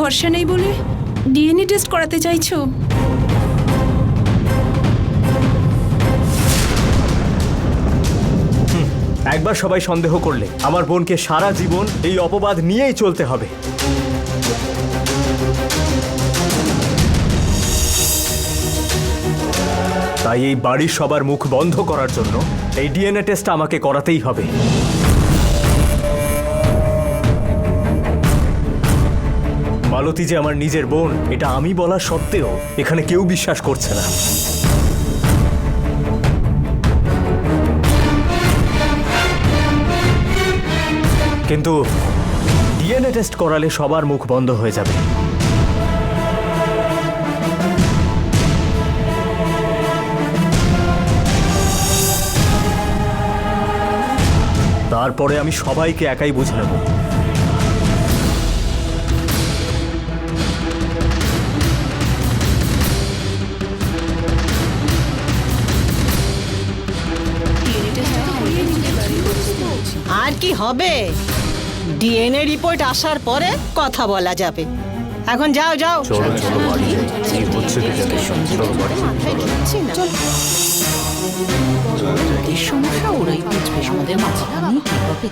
ভরসা নেই বলে ডিএনএ টেস্ট করাতে চাইছো? একবার সবাই সন্দেহ করলে আমার বোনকে সারা জীবন এই অপবাদ নিয়েই চলতে হবে। তাই এই বাড়ির সবার মুখ বন্ধ করার জন্য এই ডিএনএ টেস্ট আমাকে করাতেই হবে। মালতী যে আমার নিজের বোন এটা আমি বলা সত্ত্বেও এখানে কেউ বিশ্বাস করছে না। কিন্তু ডিএনএ টেস্ট করালে সবার মুখ বন্ধ হয়ে যাবে। তারপরে আমি সবাইকে একাই বুঝে নেব। আর কি হবে? ডিএনএ রিপোর্ট আসার পরে কথা বলা যাবে। এখন যাও যাও। চলো চলো বাড়ি যাই। কি হচ্ছে দেখতে চলো বাড়ি যাই। মাথায় ঢুকছে না। এই সমস্যা ওরাই বুঝবে, আমাদের মাঝখানে কি হবে?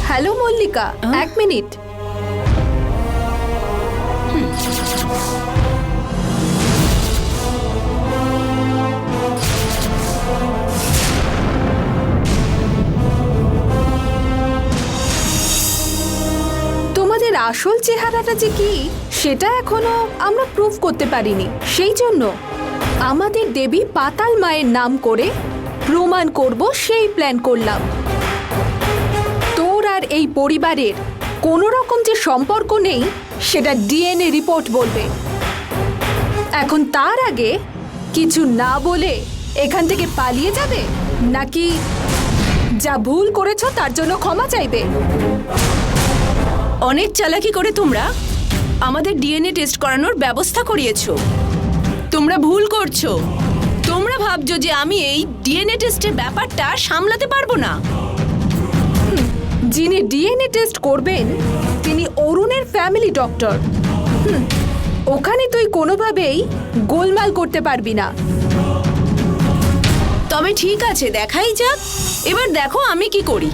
হ্যালো মল্লিকা, এক মিনিট। তোমাদের আসল চেহারাটা যে কি সেটা এখনো আমরা প্রুভ করতে পারিনি। সেই জন্য আমাদের দেবী পাতাল মায়ের নাম করে প্রমাণ করব সেই প্ল্যান করলাম। তোর আর এই পরিবারের কোনো রকম যে সম্পর্ক নেই সেটা ডিএনএ রিপোর্ট বলবে। এখন তার আগে কিছু না বলে এখান থেকে পালিয়ে যাবে, নাকি যা ভুল করেছো তার জন্য ক্ষমা চাইবে? অনেক চালাকি করে তোমরা আমাদের ডিএনএ টেস্ট করানোর ব্যবস্থা করিয়েছো। তোমরা ভুল করছো। তোমরা ভাবছো যে আমি এই ডিএনএ টেস্টের ব্যাপারটা সামলাতে পারবো না। যিনি ডিএনএ টেস্ট করবেন তিনি অরুণের ফ্যামিলি ডক্টর। ওখানে তুই কোনোভাবেই গোলমাল করতে পারবি না। তবে ঠিক আছে, দেখাই যাক। এবার দেখো আমি কি করি।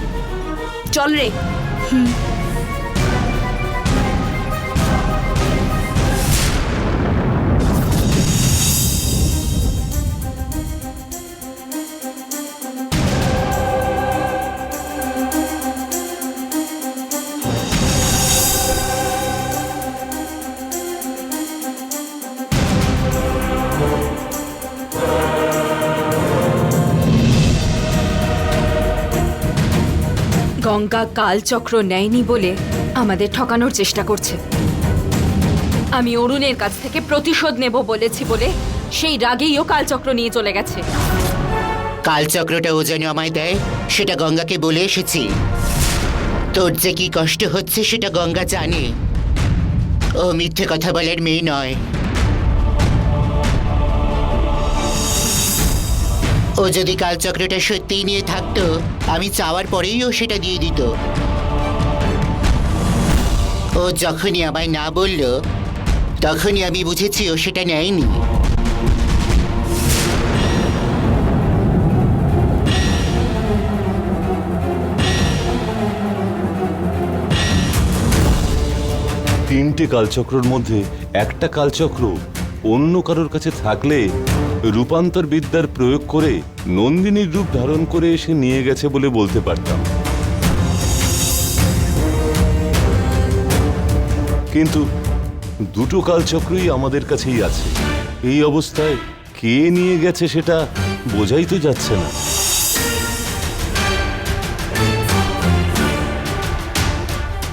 চল রে। গঙ্গা কালচক্র নেয়নি বলে আমাদের ঠকানোর চেষ্টা করছে। আমি অরুণের কাছ থেকে প্রতিশোধ নেব বলেছি বলে সেই রাগেই ও কালচক্র নিয়ে চলে গেছে। কালচক্রটা ও যেন আমায় দেয় সেটা গঙ্গাকে বলে এসেছি। তোর যে কি কষ্ট হচ্ছে সেটা গঙ্গা জানে। ও মিথ্যে কথা বলার মেয়ে নয়। ও যদি কালচক্রটা সত্যিই নিয়ে থাকতো আমি চাওয়ার পরেই ও সেটা দিয়ে দিত। ও যখনই আমায় না বলল তখনই আমি বুঝেছি ও সেটা নেয়নি। তিনটে কালচক্রর মধ্যে একটা কালচক্র অন্য কারোর কাছে থাকলে রূপান্তর বিদ্যার প্রয়োগ করে নন্দিনীর রূপ ধারণ করে এসে নিয়ে গেছে বলে বলতে পারতাম। কিন্তু দুটো কালচক্রই আমাদের কাছেই আছে। এই অবস্থায় কে নিয়ে গেছে সেটা বোঝাই তো যাচ্ছে না।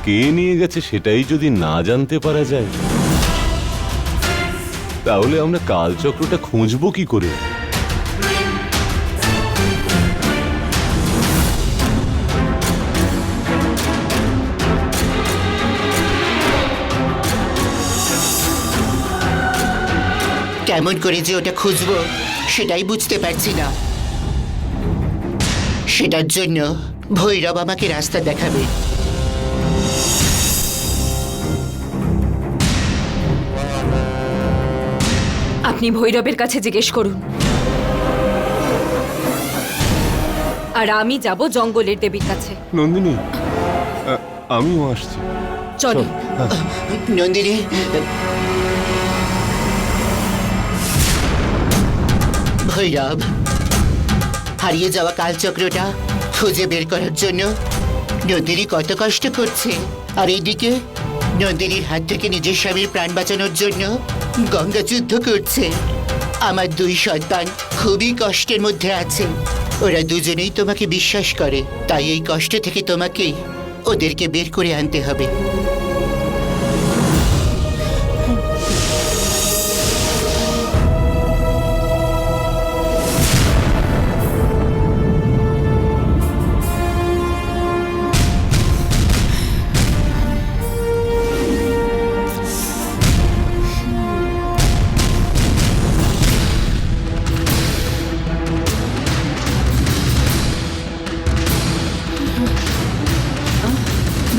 কে নিয়ে গেছে সেটাই যদি না জানতে পারা যায় তাহলে আমরা কালচক্রটা খুঁজবো কি করে? কেমন করে যে ওটা খুঁজবো সেটাই বুঝতে পারছি না। সেটার জন্য ভৈরব আমাকে রাস্তা দেখাবে। আপনি ভৈরবের কাছে জিজ্ঞেস করুন। আর আমি যাব জঙ্গলের দেবীর কাছে। নন্দিনী, আমিও আসছি। চলো। নন্দিনী, ভৈরব, হারিয়ে যাওয়া কালচক্রটা খুঁজে বের করার জন্য নন্দিনী কত কষ্ট করছে, আর এইদিকে নন্দিনীর হাত থেকে নিজের স্বামীর প্রাণ বাঁচানোর জন্য গঙ্গা যুদ্ধ করছে। আমার দুই সন্তান খুবই কষ্টের মধ্যে আছে। ওরা দুজনেই তোমাকে বিশ্বাস করে, তাই এই কষ্ট থেকে তোমাকেই ওদেরকে বের করে আনতে হবে।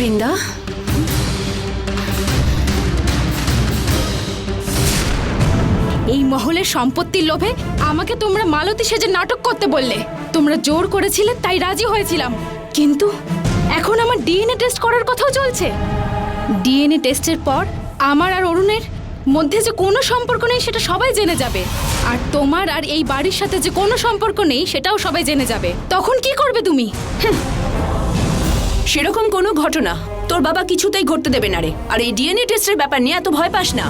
বৃন্দা, এই মহলের সম্পত্তির লোভে আমাকে তোমরা মালতী সেজে নাটক করতে বললে। তোমরা জোর করেছিলে তাই রাজি হয়েছিলাম, কিন্তু এখন আমার ডিএনএ টেস্ট করার কথাও চলছে। ডিএনএ টেস্টের পর আমার আর অরুণের মধ্যে যে কোনো সম্পর্ক নেই সেটা সবাই জেনে যাবে, আর তোমার আর এই বাড়ির সাথে যে কোনো সম্পর্ক নেই সেটাও সবাই জেনে যাবে। তখন কি করবে তুমি? সেরকম কোনো ঘটনা তোর বাবা কিছুতেই ঘটতে দেবে না রে। আর এই ডিএনএ টেস্টের ব্যাপার নিয়ে এত ভয় পাস না।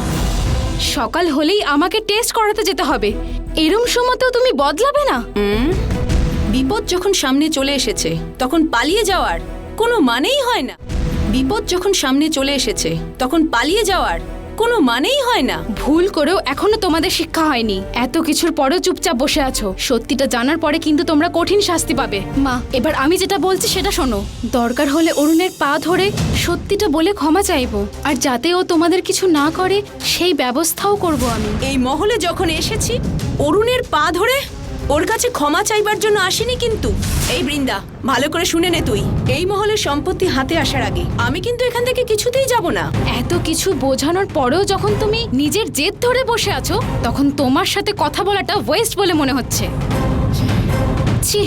সকাল হলেই আমাকে টেস্ট করাতে যেতে হবে, এরম সময়তেও তুমি বদলাবে না? বিপদ যখন সামনে চলে এসেছে তখন পালিয়ে যাওয়ার কোনো মানেই হয় না। বিপদ যখন সামনে চলে এসেছে তখন পালিয়ে যাওয়ার কোনো মানেই হয় না। ভুল করেও এখনো তোমাদের শিক্ষা হয়নি। এত কিছুর পরেও চুপচাপ বসে আছো। সত্যিটা জানার পরে কিন্তু তোমরা কঠিন শাস্তি পাবে। মা, এবার আমি যেটা বলছি সেটা শোনো। দরকার হলে অরুণের পা ধরে সত্যিটা বলে ক্ষমা চাইবো, আর যাতে ও তোমাদের কিছু না করে সেই ব্যবস্থাও করব আমি। এই মহলে যখন এসেছি অরুণের পা ধরে ওর কাছে ক্ষমা চাইবার জন্য আসিনি কিন্তু। এই বৃন্দা, ভালো করে শুনে নে তুই, এই মহলের সম্পত্তি হাতে আসার আগে আমি কিন্তু এখান থেকে কিছুতেই যাব না। এত কিছু বোঝানোর পরেও যখন তুমি নিজের জেদ ধরে বসে আছো তখন তোমার সাথে কথা বলাটা ওয়েস্ট বলে মনে হচ্ছে। ছি,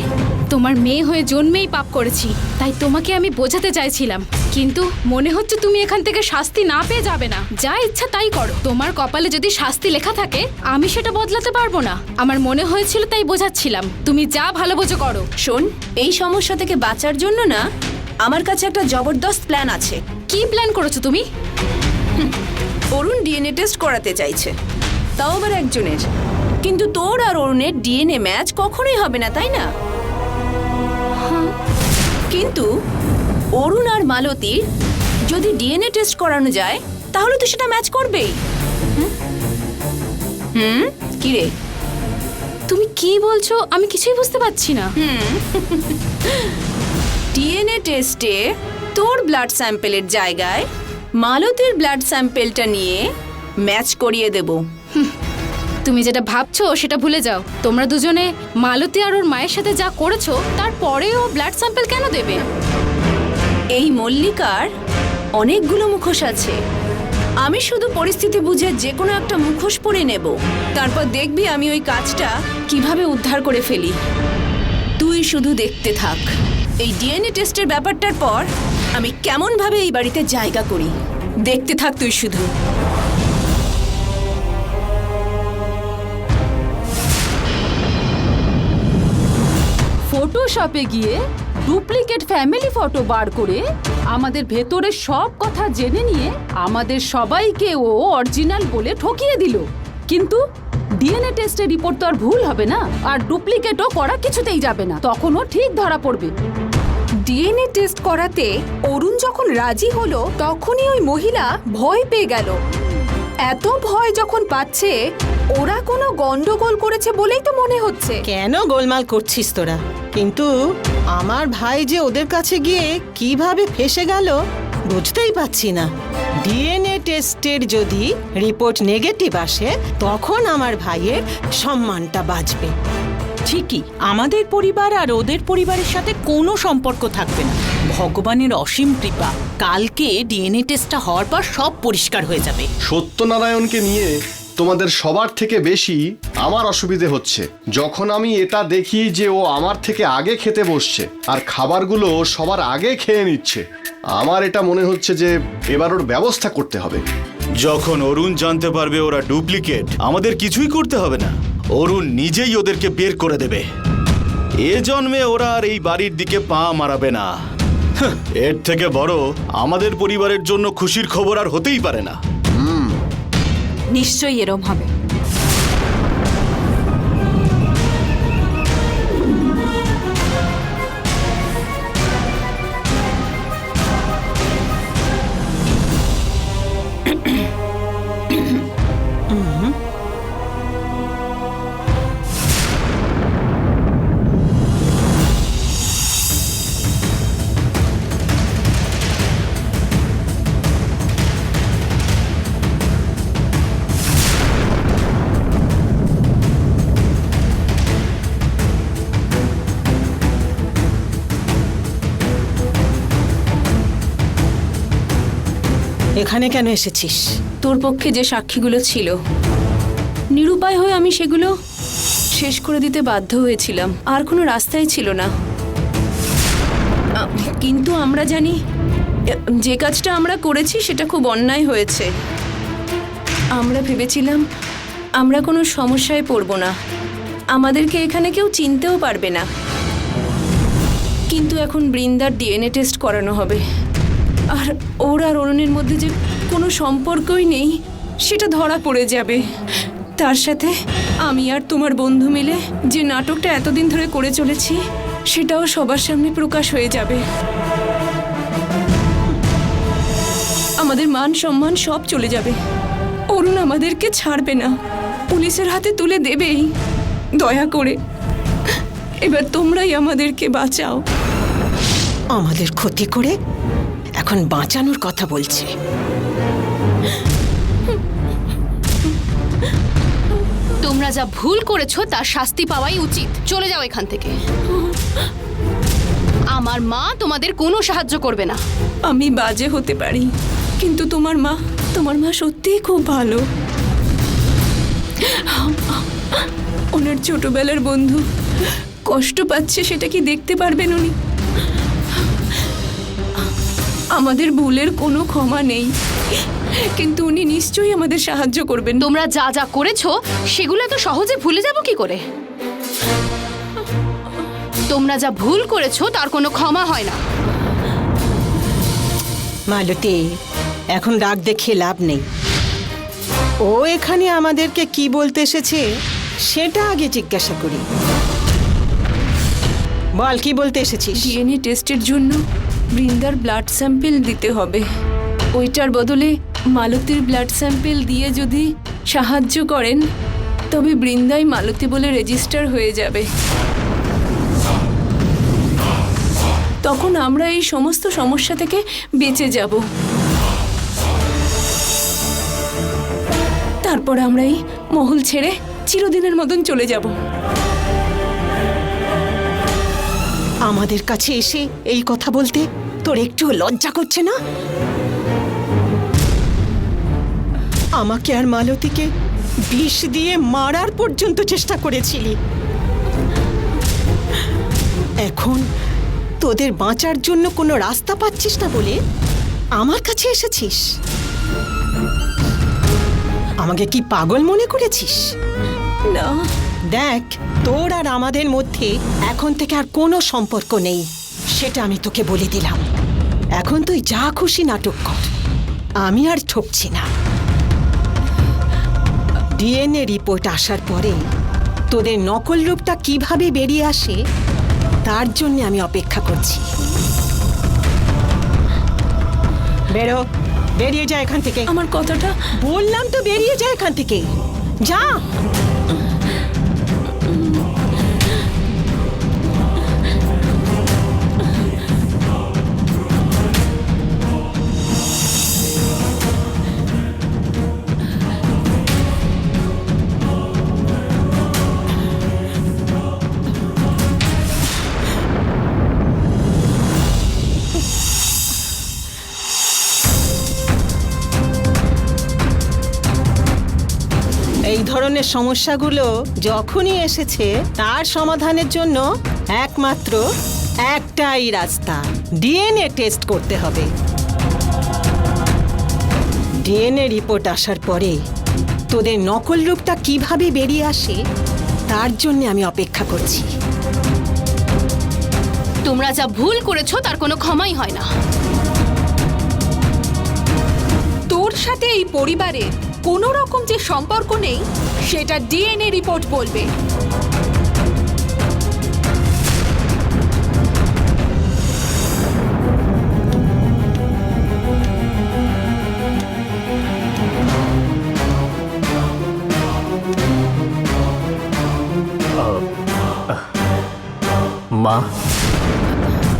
তোমার মেয়ে হয়ে জন্মেই পাপ করেছি, তাই তোমাকে আমি বোঝাতে চাইছিলাম, কিন্তু মনে হচ্ছে তুমি এখান থেকে শাস্তি না পেয়ে যাবে না। যা ইচ্ছা তাই করো। তোমার কপালে যদি শাস্তি লেখা থাকে আমি সেটা বদলাতে পারবো না। আমার মনে হয়েছিল তাই বোঝাচ্ছিলাম। তুমি যা ভালো বোঝো করো। শোন, এই সমস্যা থেকে বাঁচার জন্য না আমার কাছে একটা জবরদস্ত প্ল্যান আছে। কি প্ল্যান করেছো তুমি? অরুণ ডিএনএ টেস্ট করাতে চাইছে, তাও আবার একজনের। কিন্তু তোর আর অরুণের ডিএনএ ম্যাচ কখনোই হবে না, তাই না? কিন্তু অরুণ আর মালতীর যদি ডিএনএ টেস্ট করানো যায় তাহলে তো সেটা ম্যাচ করবেই। কি রে, তুমি কি বলছো? আমি কিছুই বুঝতে পারছি না। ডিএনএ টেস্টে তোর ব্লাড স্যাম্পেলের জায়গায় মালতীর ব্লাড স্যাম্পেলটা নিয়ে ম্যাচ করিয়ে দেব। তুমি যেটা ভাবছো সেটা ভুলে যাও। তোমরা দুজনে মালতী আর ওর মায়ের সাথে যা করেছো তারপরেও ব্লাড স্যাম্পল কেন দেবে? এই মল্লিকার অনেকগুলো মুখোশ আছে। আমি শুধু পরিস্থিতি বুঝে যে কোনো একটা মুখোশ পরে নেব, তারপর দেখবি আমি ওই কাজটা কিভাবে উদ্ধার করে ফেলি। তুই শুধু দেখতে থাক এই ডিএনএ টেস্টের ব্যাপারটার পর আমি কেমন ভাবে এই বাড়িতে জায়গা করি। দেখতে থাক তুই শুধু। ফটোশপে গিয়ে ডুপ্লিকেট ফ্যামিলি ফটো বার করে আমাদের ভেতরের সব কথা জেনে নিয়ে আমাদের সবাইকে ও অরিজিনাল বলে ঠকিয়ে দিল। কিন্তু ডিএনএ টেস্টের রিপোর্ট তো আর ভুল হবে না, আর ডুপ্লিকেটও করা কিছুতেই যাবে না, তখনও ঠিক ধরা পড়বে। ডিএনএ টেস্ট করাতে অরুণ যখন রাজি হলো তখনই ওই মহিলা ভয় পেয়ে গেল। এত ভয় যখন পাচ্ছে ওরা কোনো গন্ডগোল করেছে বলেই তো মনে হচ্ছে। কেন গোলমাল করছিস তোরা? কিন্তু আমার ভাই যে ওদের কাছে গিয়ে কিভাবে ফেসে গেল বুঝতেই পারছি না। ডিএনএ টেস্টের যদি রিপোর্ট নেগেটিভ আসে তখন আমার ভাইয়ের সম্মানটা বাঁচবে। ঠিকই, আমাদের পরিবার আর ওদের পরিবারের সাথে কোনো সম্পর্ক থাকবে না। ভগবানের অসীম কৃপা, কালকে ডিএনএ টেস্টটা হওয়ার পর সব পরিষ্কার হয়ে যাবে। সত্যনারায়ণকে নিয়ে তোমাদের সবার থেকে বেশি আমার অসুবিধে হচ্ছে যখন আমি এটা দেখি যে ও আমার থেকে আগে খেতে বসছে আর খাবারগুলো সবার আগে খেয়ে নিচ্ছে। আমার এটা মনে হচ্ছে যে এবার ওর ব্যবস্থা করতে হবে। যখন অরুণ জানতে পারবে ওরা ডুপ্লিকেট, আমাদের কিছুই করতে হবে না, অরুণ নিজেই ওদেরকে বের করে দেবে। এ জন্মে ওরা আর এই বাড়ির দিকে পা মারাবে না। হাহ, এর থেকে বড় আমাদের পরিবারের জন্য খুশির খবর আর হতেই পারে না। নিশ্চয়ই এরম হবে। এখানে কেন এসেছিস? তোর পক্ষে যে সাক্ষীগুলো ছিল, নিরুপায় হয়ে আমি সেগুলো শেষ করে দিতে বাধ্য হয়েছিলাম। আর কোনো রাস্তাই ছিল না। কিন্তু আমরা জানি যে কাজটা আমরা করেছি সেটা খুব অন্যায় হয়েছে। আমরা ভেবেছিলাম আমরা কোনো সমস্যায় পড়ব না, আমাদেরকে এখানে কেউ চিনতেও পারবে না। কিন্তু এখন বৃন্দার ডিএনএ টেস্ট করানো হবে, আর ওর আর অরুণের মধ্যে যে কোনো সম্পর্কই নেই সেটা ধরা পড়ে যাবে। তার সাথে আমি আর তোমার বন্ধু মিলে যে নাটকটা এতদিন ধরে করে চলেছি সেটাও সবার সামনে প্রকাশ হয়ে যাবে। আমাদের মান সম্মান সব চলে যাবে। অরুণ আমাদেরকে ছাড়বে না, পুলিশের হাতে তুলে দেবেই। দয়া করে এবার তোমরাই আমাদেরকে বাঁচাও। আমাদের ক্ষতি করে এখন বাঁচানোর কথা বলছে। তোমরা যা ভুল করেছো তার শাস্তি পাওয়াই উচিত। চলে যাও এখান থেকে। আমার মা তোমাদের কোনো সাহায্য করবে না। আমি বাজে হতে পারি, কিন্তু তোমার মা সত্যিই খুব ভালো। ওনার ছোটবেলার বন্ধু কষ্ট পাচ্ছে সেটা কি দেখতে পারবেন উনি? আমাদের ভুলের কোনো ক্ষমা নেই, কিন্তু উনি নিশ্চয়ই আমাদের সাহায্য করবেন। তোমরা যা যা করেছো সেগুলো এত সহজে ভুলে যাবো কি করে? তোমরা যা ভুল করেছো তার কোনো ক্ষমা হয় না। মালতী, এখন রাগ দেখিয়ে লাভ নেই। ও এখানে আমাদেরকে কি বলতে এসেছে সেটা আগে জিজ্ঞাসা করি। বল, কি বলতে এসেছিস? ডিএনএ টেস্টের জন্য বৃন্দার ব্লাড স্যাম্পেল দিতে হবে। ওইটার বদলে মালতীর ব্লাড স্যাম্পেল দিয়ে যদি সাহায্য করেন তবে বৃন্দাই মালতী বলে রেজিস্টার হয়ে যাবে। তখন আমরা এই সমস্ত সমস্যা থেকে বেঁচে যাব। তারপর আমরা এই মহল ছেড়ে চিরদিনের মতন চলে যাব। আমাদের কাছে এসে এই কথা বলতে তোর একটু লজ্জা করছে না? আমাকে আর মালতীকে বিষ দিয়ে মারার পর্যন্ত চেষ্টা করেছিলি। এখন তোদের বাঁচার জন্য কোনো রাস্তা পাচ্ছিস না বলে আমার কাছে এসেছিস। আমাকে কি পাগল মনে করেছিস? না, দেখ, তোর আর আমাদের মধ্যে এখন থেকে আর কোনো সম্পর্ক নেই, সেটা আমি তোকে বলে দিলাম। এখন তুই যা খুশি নাটক কর, আমি আর ঠকছি না। ডিএনএ রিপোর্ট আসার পরে তোদের নকল রূপটা কিভাবে বেরিয়ে আসে তার জন্য আমি অপেক্ষা করছি। বেরো, বেরিয়ে যা এখান থেকে। আমার কথাটা বললাম তো, বেরিয়ে যা এখান থেকে, যা। এই ধরনের সমস্যাগুলো যখনই এসেছে তার সমাধানের জন্য একমাত্র একটাই রাস্তা, ডিএনএ টেস্ট করতে হবে। ডিএনএ রিপোর্ট আসার পরে তোদের নকল রূপটা কিভাবে বেরিয়ে আসে তার জন্য আমি অপেক্ষা করছি। তোমরা যা ভুল করেছো তার কোনো ক্ষমাই হয় না। তোর সাথে এই পরিবারে কোনো রকম যে সম্পর্ক নেই সেটা ডিএনএ রিপোর্ট বলবে। মা,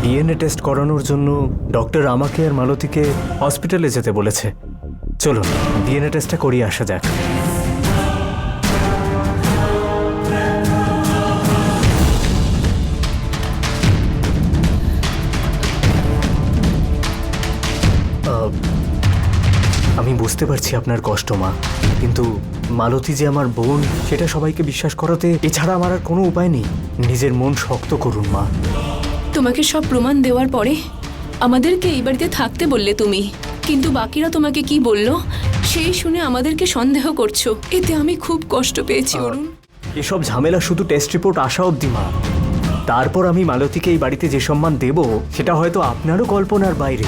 ডিএনএ টেস্ট করানোর জন্য ডক্টর আমাকে আর মালতীকে হসপিটালে যেতে বলেছে। চলুন ডিএনএ টেস্টটা করিয়ে আসা যাক। আমি বুঝতে পারছি আপনার কষ্ট মা, কিন্তু মালতী যে আমার বোন সেটা সবাইকে বিশ্বাস করাতে এছাড়া আমার আর কোনো উপায় নেই। নিজের মন শক্ত করুন মা। তোমাকে সব প্রমাণ দেওয়ার পরে আমাদেরকে এই বাড়িতে থাকতে বললে তুমি, কিন্তু বাকিরা তোমাকে কি বললো সেই শুনে আমাদেরকে সন্দেহ করছো। এতে আমি খুব কষ্ট পেয়েছি অরুণ। এসব ঝামেলা শুধু টেস্ট রিপোর্ট আসা অবধি মা। তারপর আমি মালতীকে এই বাড়িতে যে সম্মান দেব সেটা হয়তো আপনারও কল্পনার বাইরে।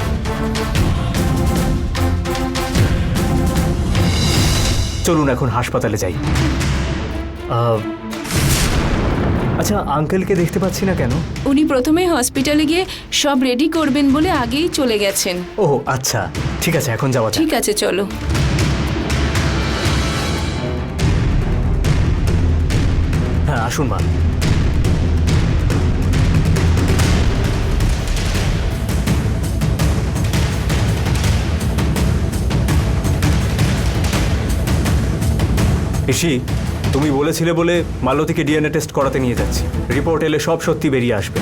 চলুন এখন হাসপাতালে যাই। আচ্ছা, আঙ্কেলকে দেখতে পাচ্ছি না কেন? উনি প্রথমে হসপিটালে গিয়ে সব রেডি করবেন বলে আগেই চলে গেছেন। ও আচ্ছা, ঠিক আছে, এখন যাওয়া যাক। ঠিক আছে, চলো। হ্যাঁ, আসুন মা। ঋষি, তুমি বলেছিলে বলে মালতীকে ডিএনএ টেস্ট করাতে নিয়ে যাচ্ছি। রিপোর্ট এলে সব সত্যি বেরিয়ে আসবে।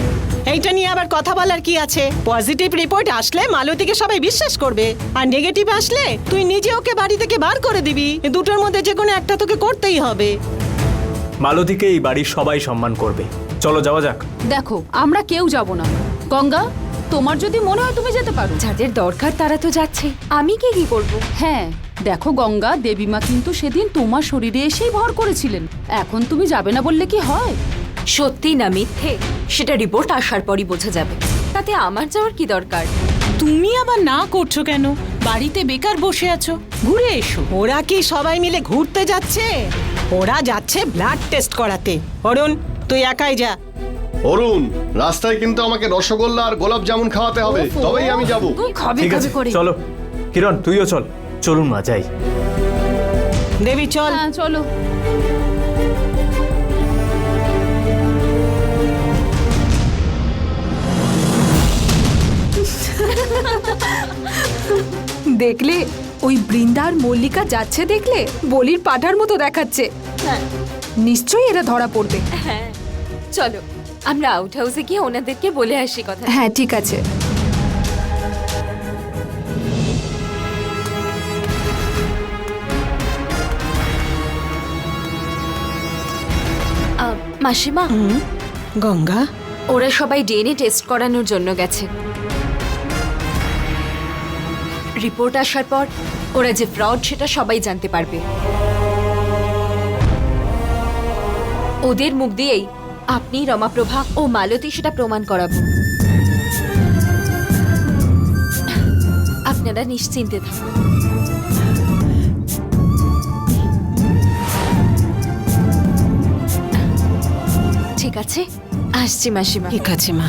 এইটা নিয়ে আবার কথা বলার কি আছে? পজিটিভ রিপোর্ট আসলে মালতীকে সবাই বিশ্বাস করবে, আর নেগেটিভ আসলে তুই নিজে ওকে বাড়ি থেকে বার করে দিবি। এ দুটোর মধ্যে যে কোনো একটা তোকে করতেই হবে। মালতীকে এই বাড়ির সবাই সম্মান করবে। চলো যাওয়া যাক। দেখো, আমরা কেউ যাব না। গঙ্গা, তোমার যদি মনে হয় তুমি যেতে পারো। যাদের দরকার তারা তো যাচ্ছে, আমি কি করব? হ্যাঁ দেখো গঙ্গা, দেবীমা কিন্তু সেদিন তোমার শরীরে এসেই ভর করেছিলেন। এখন তুমি যাবে না বললে কি হয়? সত্যি না মিথ্যে সেটা রিপোর্ট আসার পরই বোঝা যাবে। তাতে আমার যাওয়ার কি দরকার? তুমি আবার না করছো কেন? বাড়িতে বেকার বসে আছো, ঘুরে এসো। ওরা কি সবাই মিলে ঘুরতে যাচ্ছে? ওরা যাচ্ছে ব্লাড টেস্ট করাতে। অরুণ, তুই একাই যা। অরুণ, রাস্তায় কিন্তু আমাকে রসগোল্লা আর গোলাপ জামুন খাওয়াতে হবে, তবেই আমি যাব। ঠিক আছে, চলো। কিরণ, তুইও চল। চলুন মা, যাই। দেবী চল। হ্যাঁ চলো। দেখলে ওই বৃন্দার মল্লিকা যাচ্ছে, দেখলে বলির পাঠার মতো দেখাচ্ছে। নিশ্চয়ই এরা ধরা পড়বে। হ্যাঁ চলো, আমরা আউট হাউসে গিয়ে ওনাদেরকে বলে আসি কথা। হ্যাঁ ঠিক আছে। মাসিমা, গঙ্গা, ওরা সবাই ডিএনএ টেস্ট করানোর জন্য গেছে। রিপোর্ট আসার পর ওরা যে ফ্রড সেটা সবাই জানতে পারবে। ওদের মুখ দিয়েই আপনি, রমাপ্রভা ও মালতী সেটা প্রমাণ করাবো। আপনারা নিশ্চিন্তে থাকুন। ঠিক আছে, আসছি মাসিমা। ঠিক আছে মা।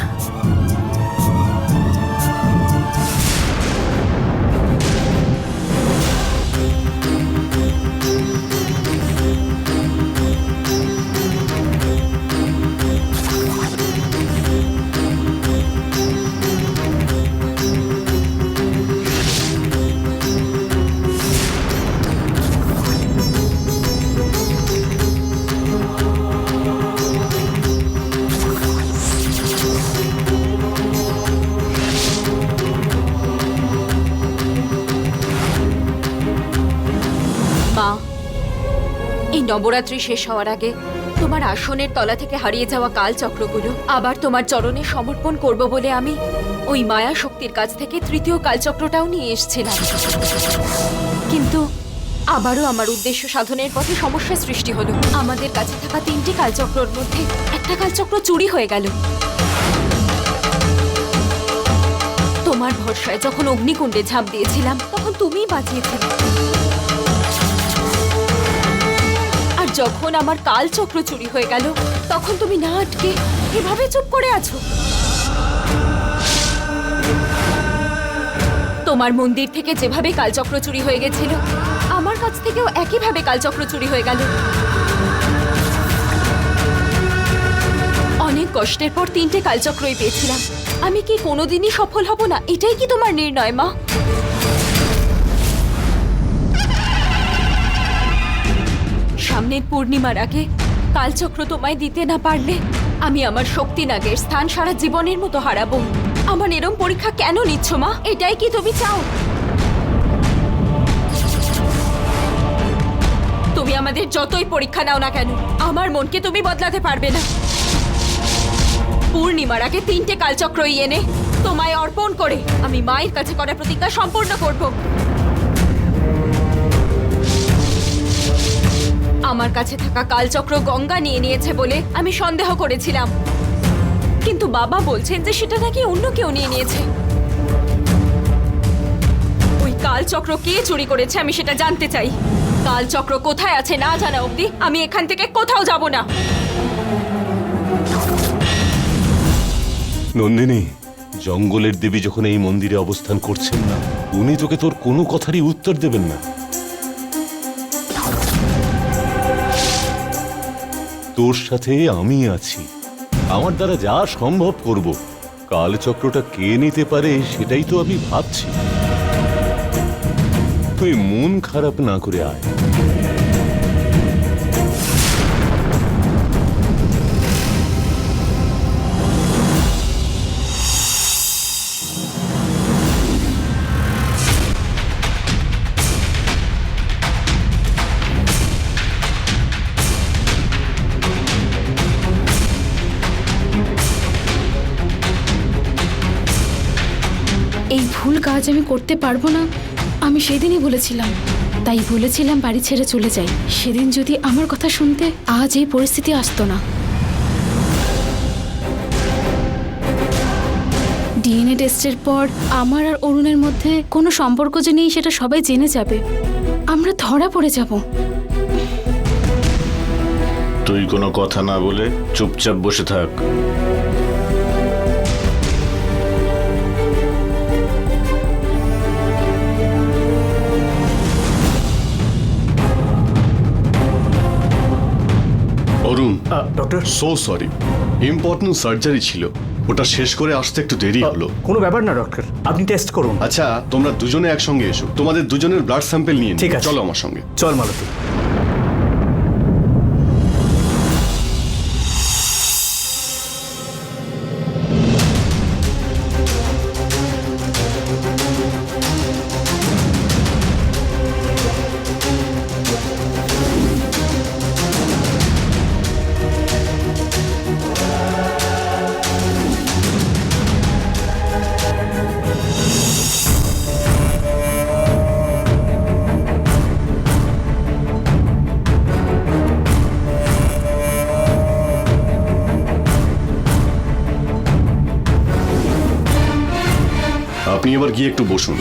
এই নবরাত্রি শেষ হওয়ার আগে তোমার আসনের তলা থেকে হারিয়ে যাওয়া কালচক্রগুলো আবার তোমার চরণে সমর্পণ করব বলে আমি ওই মায়া শক্তির কাছ থেকে তৃতীয় কালচক্রটাও নিয়ে এসেছিলাম। কিন্তু আবারও আমার উদ্দেশ্য সাধনের পথে সমস্যার সৃষ্টি হলো। আমাদের কাছে থাকা 3টি কালচক্রর মধ্যে একটা কালচক্র চুরি হয়ে গেল। তোমার ভরসায় যখন অগ্নিকুণ্ডে ঝাঁপ দিয়েছিলাম তখন তুমিই বাঁচিয়েছিলে। আর যখন আমার কালচক্র চুরি হয়ে গেল তখন তুমি না আটকে এভাবে চুপ করে আছো। তোমার মন্দির থেকে যেভাবে কালচক্র চুরি হয়ে গেছিল আমার কাছ থেকেও একইভাবে কালচক্র চুরি হয়ে গেল। অনেক কষ্টের পর 3টে কালচক্রই পেয়েছিলাম। আমি কি কোনোদিনই সফল হব না? এটাই কি তোমার নির্ণয়, মা? সামনের পূর্ণিমার আগে কালচক্র তোমায় দিতে না পারলে আমি আমার শক্তি নাগের স্থান সারা জীবনের মতো হারাবো। আমার এরম পরীক্ষা কেন নিচ্ছ, মা? এটাই কি তুমি চাও? তুমি আমাদের যতই পরীক্ষা নাও না কেন আমার মনকে তুমি বদলাতে পারবে না। পূর্ণিমার আগে 3টে কালচক্রই এনে তোমায় অর্পণ করে আমি মায়ের কাছে করা প্রতিজ্ঞা সম্পূর্ণ করব। আমার কাছে থাকা কালচক্র গঙ্গা নিয়ে নিয়েছে বলে আমি সন্দেহ করেছিলাম, কিন্তু বাবা বলছেন যে সেটা নাকি অন্য কেউ নিয়ে নিয়েছে। ওই কালচক্র কে চুরি করেছে আমি সেটা জানতে চাই। কালচক্র কোথায় আছে না জানা অবধি আমি এখান থেকে কোথাও যাব না। নন্দিনী, জঙ্গলের দেবী যখন এই মন্দিরে অবস্থান করছেন না, উনি তোকে তোর কোনো কথারই উত্তর দেবেন না। তোর সাথে আমি আছি, আমার দ্বারা যা সম্ভব করব। কালচক্রটা কে নিতে পারে সেটাই তো আমি ভাবছি। তুই মন খারাপ না করে আয়। এই ভুল কাজ আমি করতে পারবো না, আমি সেদিনই বলেছিলাম। তাই বলেছিলাম বাড়ি ছেড়ে চলে যাই। সেদিন যদি আমার কথা শুনতে আজ এই পরিস্থিতি আসতো না। ডিএনএ টেস্টের পর আমার আর অরুণের মধ্যে কোনো সম্পর্ক যে নেই সেটা সবাই জেনে যাবে। আমরা ধরা পড়ে যাব। তুই কোনো কথা না বলে চুপচাপ বসে থাক। Arun, doctor, so sorry, important surgery ছিল, ওটা শেষ করে আসতে একটু দেরি হলো। কোনো ব্যাপার না ডক্টর, আপনি টেস্ট করুন। আচ্ছা, তোমরা দুজনে একসঙ্গে এসো, তোমাদের দুজনের ব্লাড স্যাম্পল নিয়ে নিই। ঠিক আছে। চলো আমার সঙ্গে। চল মালতী। আপনি এবার গিয়ে একটু বসুন।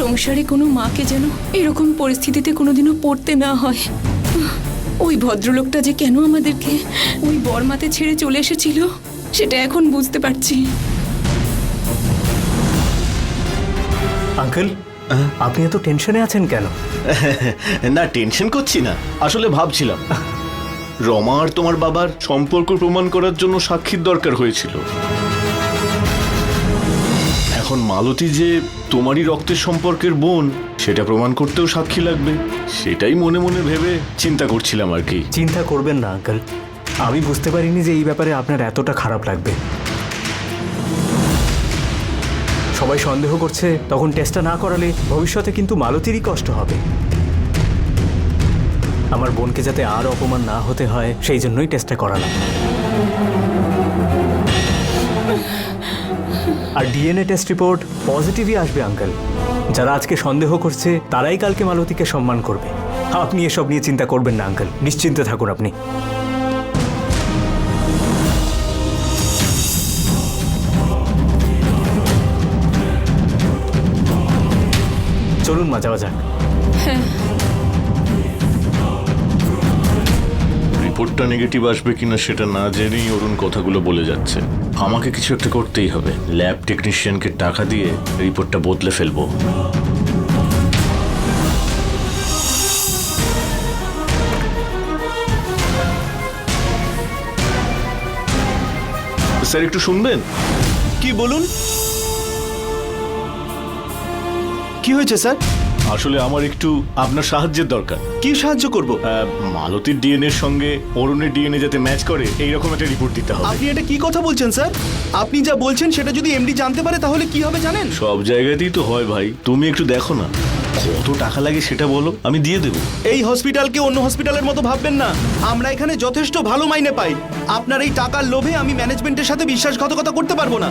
সংসারে কোনো মাকে যেন এরকম পরিস্থিতিতে কোনোদিনও পড়তে না হয়। ওই ভদ্রলোকটা যে কেন আমাদেরকে ওই বর্মাতে ছেড়ে চলে এসেছিল সেটা এখন বুঝতে পারছি। আঙ্কেল, আপনি এত টেনশনে আছেন কেন? না, টেনশন করছি না, আসলে ভাবছিলাম রমা আর তোমার বাবার সম্পর্ক প্রমাণ করার জন্য সাক্ষীর দরকার হয়েছিল। এখন মালতী যে তোমারই রক্তের সম্পর্কের বোন সেটা প্রমাণ করতেও সাক্ষী লাগবে, সেটাই মনে মনে ভেবে চিন্তা করছিলাম আর কি। চিন্তা করবেন না আঙ্কেল, আমি বুঝতে পারিনি যে এই ব্যাপারে আপনার এতটা খারাপ লাগবে। সবাই সন্দেহ করছে, তখন টেস্টটা না করালে ভবিষ্যতে কিন্তু মালতীরই কষ্ট হবে। আমার বোনকে যাতে আর অপমান না হতে হয় সেই জন্যই টেস্টটা করালাম। আর ডিএনএ টেস্ট রিপোর্ট পজিটিভই আসবে আঙ্কেল। যারা আজকে সন্দেহ করছে তারাই কালকে মালতীকে সম্মান করবে। আপনি এসব নিয়ে চিন্তা করবেন না আঙ্কেল, নিশ্চিন্তে থাকুন আপনি। চলুন মা, যাওয়া যাক। রিপোর্টটা নেগেটিভ আসবে কিনা সেটা না জেনেই অরুণ কথাগুলো বলে যাচ্ছে। আমাকে কিছু একটা করতেই হবে। ল্যাব টেকনিশিয়ানকে টাকা দিয়ে রিপোর্টটা বদলে ফেলবো। স্যার একটু শুনবেন? কি বলুন, কি হয়েছে স্যার? আসলে আমার একটু আপনার সাহায্যের দরকার। কি সাহায্য করব? মালতীর ডিএনএ এর সঙ্গে অরুণের ডিএনএ যাতে ম্যাচ করে এইরকম একটা রিপোর্ট দিতে হবে। আপনি এটা কি কথা বলছেন স্যার? আপনি যা বলছেন সেটা যদি এমডি জানতে পারে তাহলে কি হবে জানেন? সব জায়গাতেই তো হয় ভাই, তুমি একটু দেখো না কত টাকা লাগে সেটা বলো, আমি দিয়ে দেবো। এই হসপিটালকে অন্য হসপিটালের মতো ভাববেন না। আমরা এখানে যথেষ্ট ভালো মাইনে পাই। আপনার এই টাকার লোভে আমি ম্যানেজমেন্টের সাথে বিশ্বাসঘাতকতা করতে পারবো না।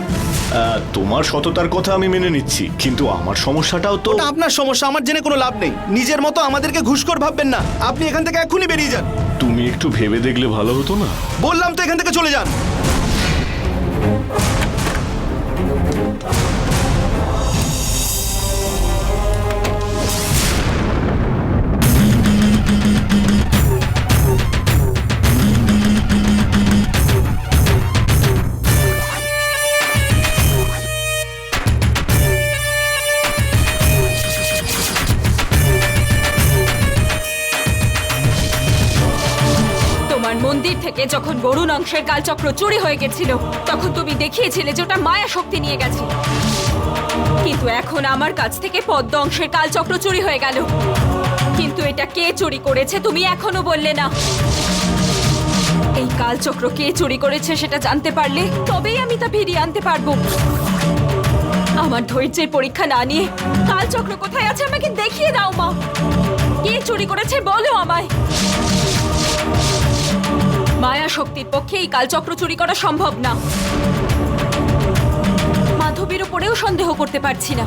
তোমার সততার কথা আমি মেনে নিচ্ছি, কিন্তু আমার সমস্যাটাও তো। ওটা আপনার সমস্যা, আমার জেনে কোনো লাভ নেই। নিজের মতো আমাদেরকে ঘুষখোর ভাববেন না। আপনি এখান থেকে এক্ষুনি বেরিয়ে যান। তুমি একটু ভেবে দেখলে ভালো হতো না? বললাম তো এখান থেকে চলে যান। মন্দির থেকে যখন বরুণ অংশের কালচক্র চুরি হয়ে গেছিল তখন তুমি দেখিয়েছিলে যে ওটা মায়া শক্তি নিয়ে গেছে, কিন্তু এখন আমার কাছ থেকে পদ্ম অংশের কালচক্র চুরি হয়ে গেল। কিন্তু এটা কে চুরি করেছে তুমি এখনো বললে না। এই কালচক্র কে চুরি করেছে সেটা জানতে পারলে তবেই আমি তা ফিরিয়ে আনতে পারবো। আমার ধৈর্যের পরীক্ষা না নিয়ে কালচক্র কোথায় আছে আমাকে দেখিয়ে দাও মা। কে চুরি করেছে বলো আমায়। মায়া শক্তির পক্ষে এই কালচক্র চুরি করা সম্ভব না। মাধবীর উপরেও সন্দেহ করতে পারছি না।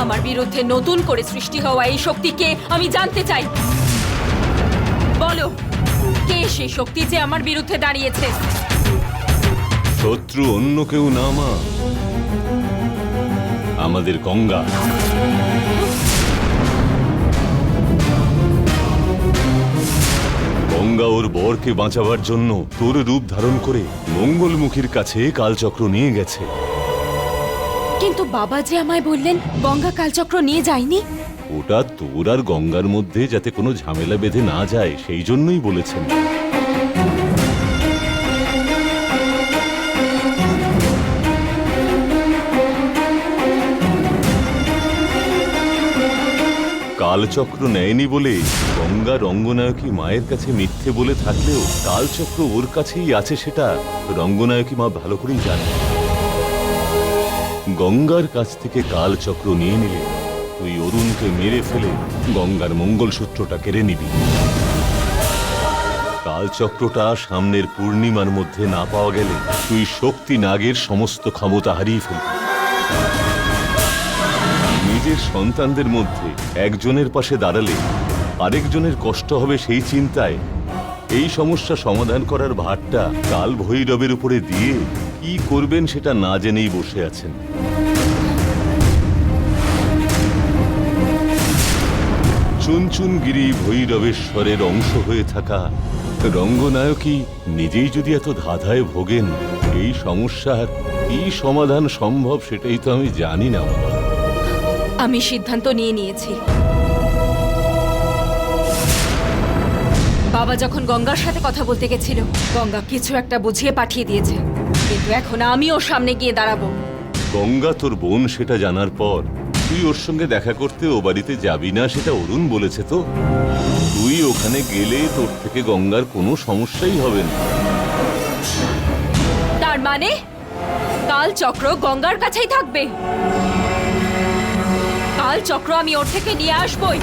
আমার বিরুদ্ধে নতুন করে সৃষ্টি হওয়া এই শক্তিকে আমি জানতে চাই। বলো, কে সেই শক্তি যে আমার বিরুদ্ধে দাঁড়িয়েছে? শত্রু অন্য কেউ না মা, আমাদের গঙ্গা। গঙ্গা ওর বরকে বাঁচাবার জন্য তোর রূপ ধারণ করে মঙ্গলমুখীর কাছে কালচক্র নিয়ে গেছে। কিন্তু বাবা যে আমায় বললেন গঙ্গা কালচক্র নিয়ে যায়নি। ওটা তোর আর গঙ্গার মধ্যে যাতে কোনো ঝামেলা বেঁধে না যায় সেই জন্যই বলেছেন। কালচক্র নেয়নি বলে গঙ্গা রঙ্গনায়কী মায়ের কাছে মিথ্যে বলে থাকলেও কালচক্র ওর কাছেই আছে সেটা রঙ্গনায়কী মা ভালো করেই জানে। গঙ্গার কাছ থেকে কালচক্র নিয়ে নিলে তুই অরুণকে মেরে ফেলে গঙ্গার মঙ্গলসূত্রটা কেড়ে নিবি। কালচক্রটা সামনের পূর্ণিমার মধ্যে না পাওয়া গেলে তুই শক্তি নাগের সমস্ত ক্ষমতা হারিয়ে ফেলবি। নিজের সন্তানদের মধ্যে একজনের পাশে দাঁড়ালে আরেকজনের কষ্ট হবে সেই চিন্তায় এই সমস্যা সমাধান করার ভারটা কাল ভৈরবের উপরে দিয়ে কি করবেন সেটা না জেনেই বসে আছেন। চুনচুনগিরি ভৈরবেশ্বরের অংশ হয়ে থাকা রঙ্গনায়কী নিজেই যদি এত ধাঁধায় ভোগেন, এই সমস্যার কি সমাধান সম্ভব সেটাই তো আমি জানি না। আমি সিদ্ধান্ত নিয়ে নিয়েছি। বাবা যখন গঙ্গার সাথে কথা বলতে গেছিল, গঙ্গা কিছু একটা বুঝিয়ে পাঠিয়ে দিয়েছে, কিন্তু এখন আমি ওর সামনে গিয়ে দাঁড়াবো। গঙ্গা তোর বোন সেটা জানার পর তুই ওর সঙ্গে দেখা করতে ও বাড়িতে যাবি না সেটা অরুণ বলেছে তো। তুই ওখানে গেলে তোর থেকে গঙ্গার কোনো সমস্যাই হবে না। তার মানে কাল চক্র গঙ্গার কাছেই থাকবে। কাল চক্র আমি ওর থেকে নিয়ে আসবই।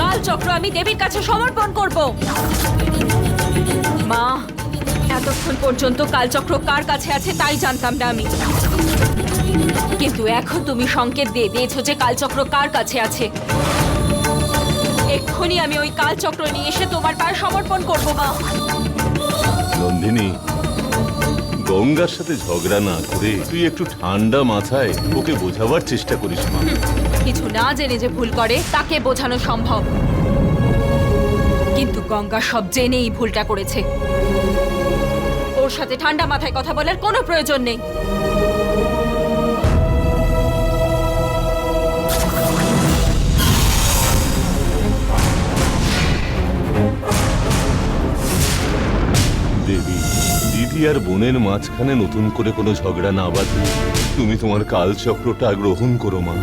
কাল চক্র আমি দেবীর কাছে সমর্পণ করব। মা, এতক্ষণ পর্যন্ত কালচক্র কার কাছে আছে তাই জানতাম না আমি, কিন্তু এখন তুমি সংকেত দিয়ে দিয়েছো যে কালচক্র কার কাছে আছে। এক্ষুনি আমি ওই কালচক্র নিয়ে এসে তোমার পায়ে সমর্পণ করব মা। নন্দিনী, গঙ্গার সাথে ঝগড়া না করে তুই একটু ঠান্ডা মাথায় ওকে বোঝাবার চেষ্টা করিস মা। কিছু না জেনে যে ভুল করে তাকে বোঝানো সম্ভব, কিন্তু গঙ্গা সব জেনেই ভুলটা করেছে। ওর সাথে ঠান্ডা মাথায় কথা বলার কোনো প্রয়োজন নেই। দেবী, দিদি আর বোনের মাঝখানে নতুন করে কোনো ঝগড়া না বাঁধে তুমি তোমার কালচক্রটা গ্রহণ করো মা।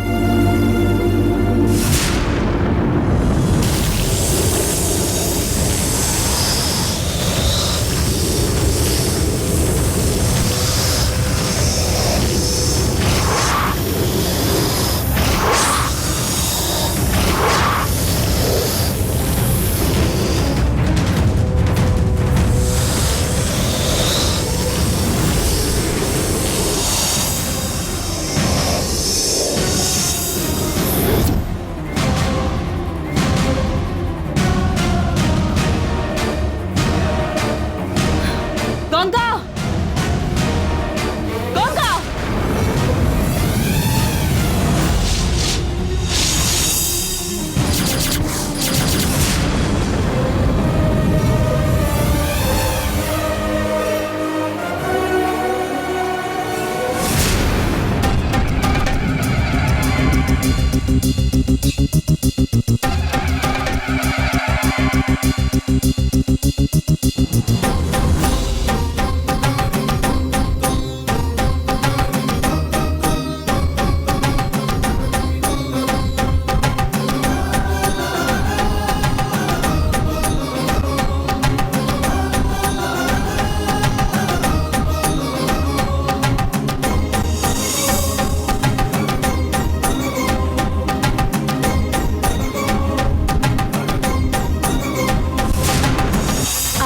গঙ্গা, গঙ্গা,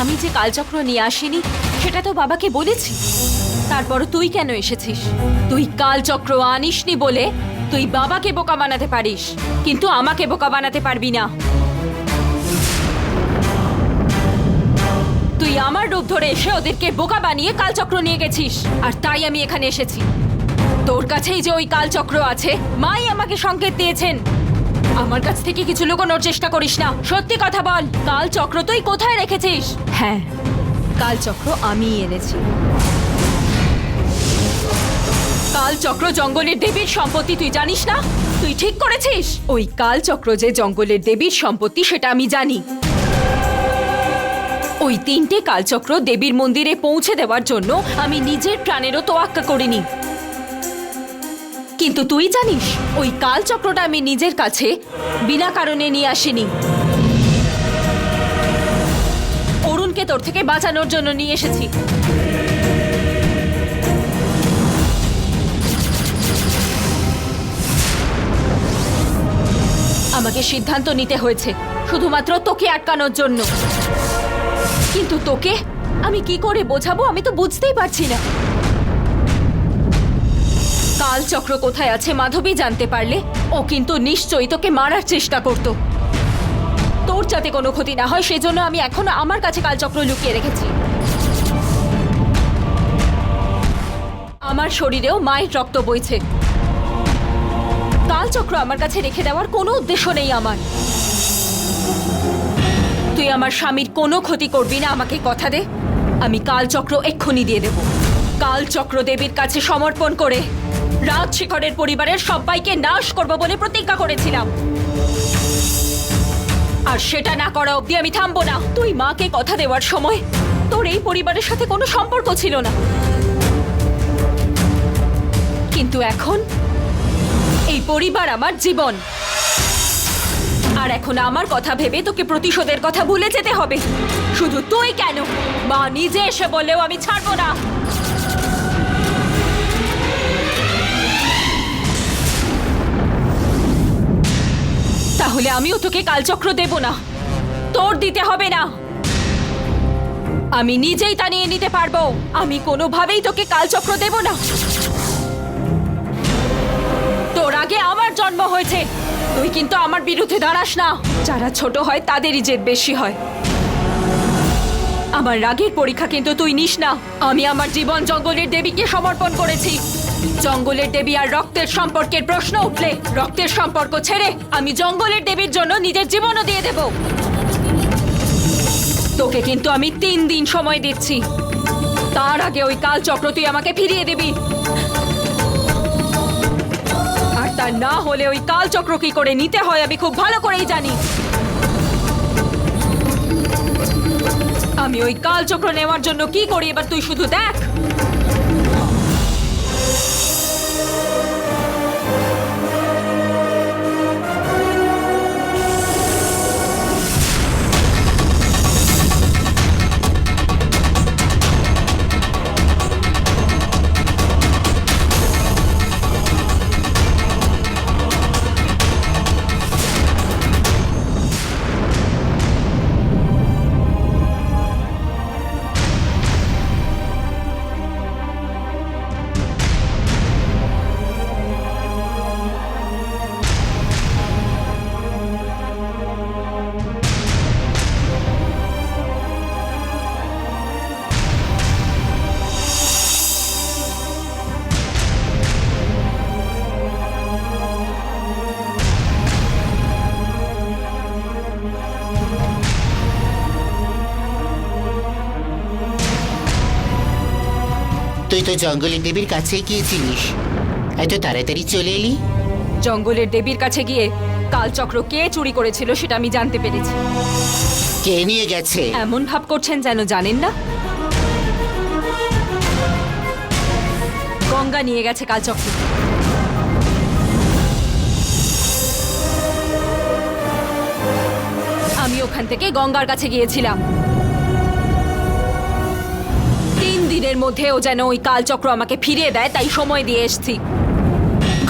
আমি যে কালচক্র নিয়ে আসিনি সেটা তো বাবাকে বলেছি। তারপর তুই কেন এসেছিস? তুই কালচক্র আনিসনি বলে তুই বাবাকে বোকা বানাতে পারিস, কিন্তু আমাকে বোকা বানাতে পারবি না। তুই আমার রূপ ধরে এসে ওদেরকে বোকা বানিয়ে কালচক্র নিয়ে গেছিস, আর তাই আমি এখানে এসেছি। তোর কাছেই যে ওই কালচক্র আছে, মাই আমাকে সংকেত দিয়েছেন। আমার কাছ থেকে কিছু লুকোনোর চেষ্টা করিস না, সত্যি কথা বল, কালচক্র তুই কোথায় রেখেছিস? হ্যাঁ, কালচক্র আমি এনেছি। কালচক্র জঙ্গলের দেবীর সম্পত্তি, তুই জানিস না? তুই ঠিক করেছিস। ওই কালচক্র যে জঙ্গলের দেবীর সম্পত্তি সেটা আমি জানি। ওই 3টে কালচক্র দেবীর মন্দিরে পৌঁছে দেওয়ার জন্য আমি নিজের প্রাণেরও তোয়াক্কা করিনি। কিন্তু তুই জানিস ওই কালচক্রটা আমি নিজের কাছে বিনা কারণে নিয়ে আসিনি। অরুণকে তোর থেকে বাঁচানোর জন্য নিয়ে এসেছি। আমাকে সিদ্ধান্ত নিতে হয়েছে শুধুমাত্র তোকে আটকানোর জন্য, কিন্তু তোকে আমি কি করে বোঝাবো আমি তো বুঝতেই পারছি না। কালচক্র কোথায় আছে মাধবী জানতে পারলে ও কিন্তু নিশ্চয়ই তোকে মারার চেষ্টা করত। তোর যাতে কোনো ক্ষতি না হয় সেজন্য আমি এখনো আমার কাছে কালচক্র লুকিয়ে রেখেছি। আমার শরীরেও মায়ের রক্ত বইছে। কালচক্র আমার কাছে রেখে দেওয়ার কোনো উদ্দেশ্য নেই আমার। তুই আমার স্বামীর কোনো ক্ষতি করবি না, আমাকে কথা দে। আমি কালচক্র এক্ষুনি দিয়ে দেব। কালচক্র দেবীর কাছে সমর্পণ করে রাজশেখরের পরিবারের সবাইকে নাশ করব বলে প্রতিজ্ঞা করেছিলাম। আর সেটা না করা অবধি আমি থামবো না। তুই মাকে কথা দেওয়ার সময় তোর এই পরিবারের সাথে কোনো সম্পর্ক ছিল না, কিন্তু এখন এই পরিবার আমার জীবন। আর এখন আমার কথা ভেবে তোকে প্রতিশোধের কথা ভুলে যেতে হবে। শুধু তুই কেন, মা নিজে এসে বললেও আমি ছাড়বো না। তাহলে আমিও তোকে কালচক্র দেব না, তোর দিতে হবে না। আমি নিজেই তা নিয়ে নিতে পারবো। আমি কোনোভাবেই তোকে কালচক্র দেব না। তোর আগে আমার জন্ম হয়েছে, তুই কিন্তু আমার বিরুদ্ধে দাঁড়াস না। যারা ছোট হয় তাদেরই জেদ বেশি হয়। আমার রাগের পরীক্ষা কিন্তু তুই নিস না। আমি আমার জীবন জঙ্গলের দেবীকে সমর্পণ করেছি। জঙ্গলের দেবী আর রক্তের সম্পর্কের প্রশ্ন উঠলে রক্তের সম্পর্ক ছেড়ে আমি জঙ্গলের দেবীর জন্য নিজের জীবনও দিয়ে দেব। তোকে কিন্তু আমি 3 দিন সময় দিচ্ছি, তার আগে ওই কালচক্র তুই আমাকে ফিরিয়ে দিবি। আর তা না হলে ওই কালচক্র কি করে নিতে হয় আমি খুব ভালো করেই জানি। আমি ওই কালচক্র নেওয়ার জন্য কি করি এবার তুই শুধু দেখ। তুই তো জঙ্গলের দেবীর কাছেই গিয়েছিলিস, এত তাড়াতাড়ি চলে এলি? জঙ্গলের দেবীর কাছে গিয়ে কালচক্র কে চুরি করেছিল সেটা আমি জানতে পেরেছি। কে নিয়ে গেছে? এমন ভাব করছেন যেন জানেন না। গঙ্গা নিয়ে গেছে কালচক্র। আমি ওখান থেকে গঙ্গার কাছে গিয়েছিলাম। 3 দিনের মধ্যে ও যেন ওই কালচক্র আমাকে ফিরিয়ে দেয় তাই সময় দিয়ে এসেছি।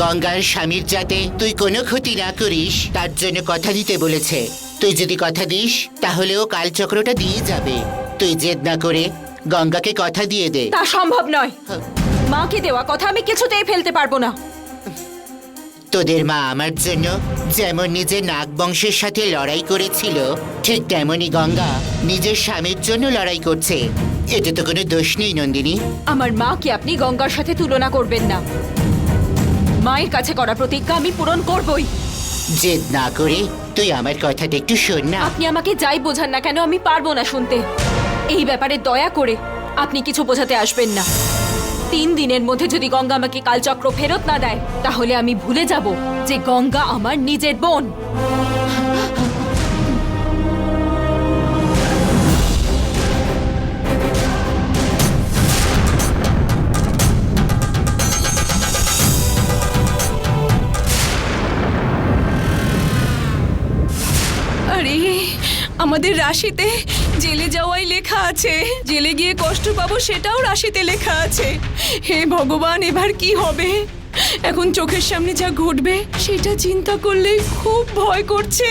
গঙ্গার স্বামীর যাতে তুই কোনো ক্ষতি না করিস তার জন্য কথা দিতে বলেছে। তুই যদি কথা দিস তাহলে ও কালচক্রটা দিয়ে যাবে। তুই জেদ না করে গঙ্গাকে কথা দিয়ে দে। তা সম্ভব নয়। মাকে দেওয়া কথা আমি কিছুতেই ফেলতে পারবো না। তোদের মা আমার জন্য যেমন নিজের নাগ বংশের সাথে লড়াই করেছিল, ঠিক তেমনই গঙ্গা নিজের স্বামীর জন্য লড়াই করছে। এতে তো কোনো দোষ নেই নন্দিনী। আমার মাকে আপনি গঙ্গার সাথে তুলনা করবেন না। মায়ের কাছে করা প্রতিজ্ঞা আমি পূরণ করবই। জেদ না করে তুই আমার কথাটা একটু শোন না। আপনি আমাকে যাই বোঝান না কেন আমি পারবো না শুনতে। এই ব্যাপারে দয়া করে আপনি কিছু বোঝাতে আসবেন না। 3 দিনের মধ্যে যদি গঙ্গা আমাকে কালচক্র ফেরত না দেয় তাহলে আমি ভুলে যাব যে গঙ্গা আমার নিজের বোন। আরে আমাদের রাশিতে জেলে যাওয়াই লেখা আছে, জেলে গিয়ে কষ্ট পাবো সেটাও রাশিতে লেখা আছে। হে ভগবান, এবার কি হবে? এখন চোখের সামনে যা ঘটবে সেটা চিন্তা করলে খুব ভয় করছে।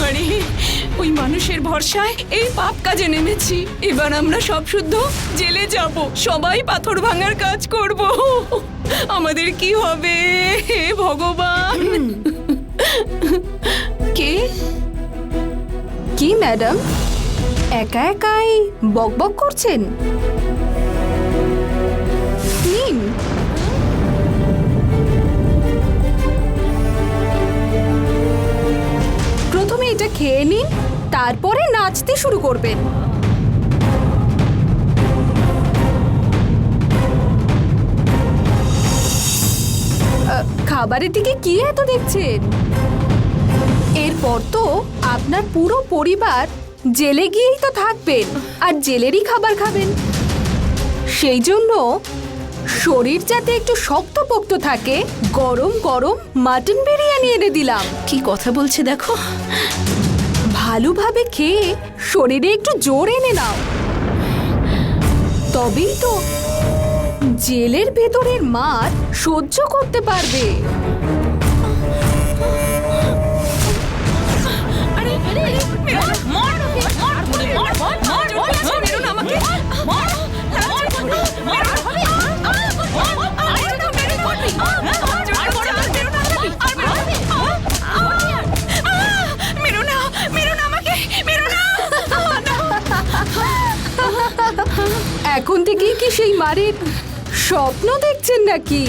আরে ওই মানুষের ভরসায় এই পাপ কাজে নেমেছি। এবার আমরা সব শুদ্ধ জেলে যাব, সবাই পাথর ভাঙার কাজ করব। আমাদের কি হবে হে ভগবান? কে? কি ম্যাডাম, একা একাই বকবক করছেন? নিন। প্রথমে এটা খেয়ে নিন, তারপরে নাচতে শুরু করবেন। খাবারের দিকে কি এত দেখছেন? এরপর তো আপনার পুরো পরিবার জেলে গিয়েই তো থাকবেন আর জেলেরই খাবার খাবেন। সেই জন্য শরীর যাতে একটু শক্তপোক্ত থাকে, গরম গরম মাটন বিরিয়ানি এনে দিলাম। কি কথা বলছে দেখো। ভালোভাবে খেয়ে শরীরে একটু জোর এনে নাও, তবেই তো জেলের ভেতরের মার সহ্য করতে পারবে। এখন থেকেই কি সেই মারের স্বপ্ন দেখছেন নাকি?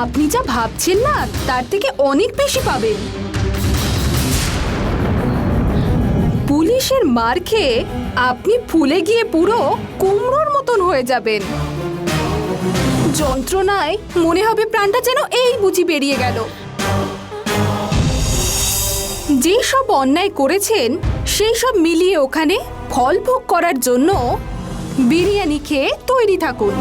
আপনি যা ভাবছেন না তার থেকে অনেক বেশি পাবেন। পুলিশের মার খেয়ে আপনি ফুলে গিয়ে পুরো কুমড়োর মতন হয়ে যাবেন। যন্ত্রণায় মনে হবে প্রাণটা যেন এই বুঝি বেরিয়ে গেল। যে সব অন্যায় করেছেন সেই সব মিলিয়ে ওখানে ফল ভোগ করার জন্য বিরিয়ানি খেয়ে তৈরি থাকুন।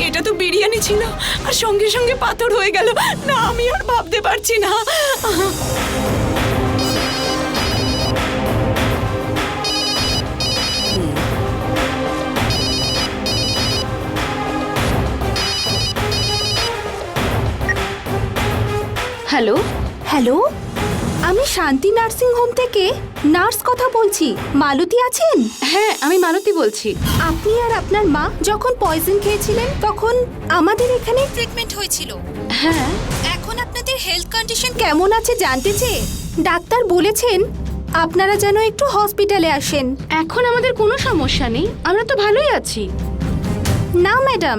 এটা তো বিরিয়ানি ছিল আর সঙ্গে সঙ্গে পাথর হয়ে গেল। না, আমি আর ভাবতে পারছি না। হ্যালো হ্যালো, আমি শান্তি নার্সিং হোম থেকে নার্স কথা বলছি। মালতী আছেন? হ্যাঁ, আমি মালতী বলছি। আপনি আর আপনার মা যখন পয়জন খেয়েছিলেন তখন আমাদের এখানে ট্রিটমেন্ট হয়েছিল। হ্যাঁ, এখন আপনাদের হেলথ কন্ডিশন কেমন আছে জানতে চেয়ে ডাক্তার বলেছেন আপনারা যেন একটু হসপিটালে আসেন। এখন আমাদের কোনো সমস্যা নেই, আমরা তো ভালোই আছি। না ম্যাডাম,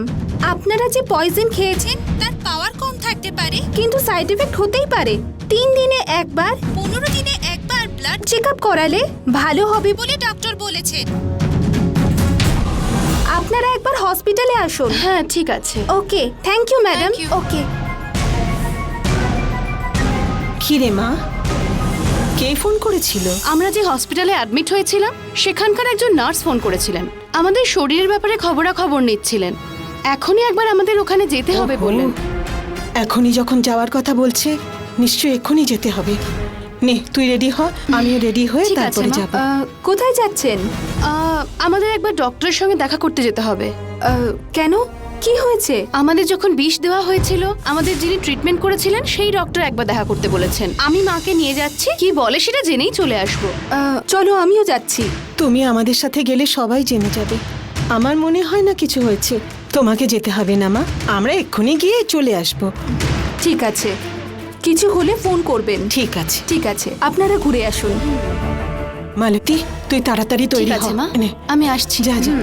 আপনারা যে পয়জন খেয়েছেন তার পাওয়ার কম থাকতে পারে, কিন্তু সাইড এফেক্ট হতেই পারে। 3 দিনে একবার, 15 দিনে একবার ব্লাড চেক আপ করালে ভালো হবে বলে ডক্টর বলেছেন। আপনারা একবার হসপিটালে আসুন। হ্যাঁ, ঠিক আছে। Okay, thank you madam. Thank you. Okay. কি রে মা, কে ফোন করেছিল? আমরা যে হসপিটালে অ্যাডমিট হয়েছিলাম সেখানকার একজন নার্স ফোন করেছিলেন। আমাদের শরীরের ব্যাপারে খবরাখবর নিচ্ছিলেন। এখনই একবার আমাদের ওখানে যেতে হবে বললেন। এখনই যখন যাওয়ার কথা বলছে, নিশ্চয়ই এখনই যেতে হবে। নে, তুই রেডি হ, আমিও রেডি হয়ে ঠিক আছে, তারপরে মা। যাব। কোথায় যাচ্ছেন? আমাদের একবার ডক্টরের সঙ্গে দেখা করতে যেতে হবে। কেন, কি হয়েছে? আমাদের যখন বিষ দেওয়া হয়েছিল, আমাদের যিনি ট্রিটমেন্ট করেছিলেন সেই ডক্টর একবার দেখা করতে বলেছেন। আমি মাকে নিয়ে যাচ্ছি, কি বলে সেটা জেনেই চলে আসবো। চলো, আমিও যাচ্ছি। তুমি আমাদের সাথে গেলে সবাই জেনে যাবে। আমার মনে হয় না কিছু হয়েছে। তোমাকে যেতে হবে না মা, আমরা এক্ষুনি গিয়ে চলে আসব। ঠিক আছে, কিছু হলে ফোন করবেন। ঠিক আছে। ঠিক আছে, আপনারা ঘুরে আসুন। মালতী, তুই তাড়াতাড়ি ঠিক তৈরি হ। আছে মা, নে, আমি আসছি। যা যা।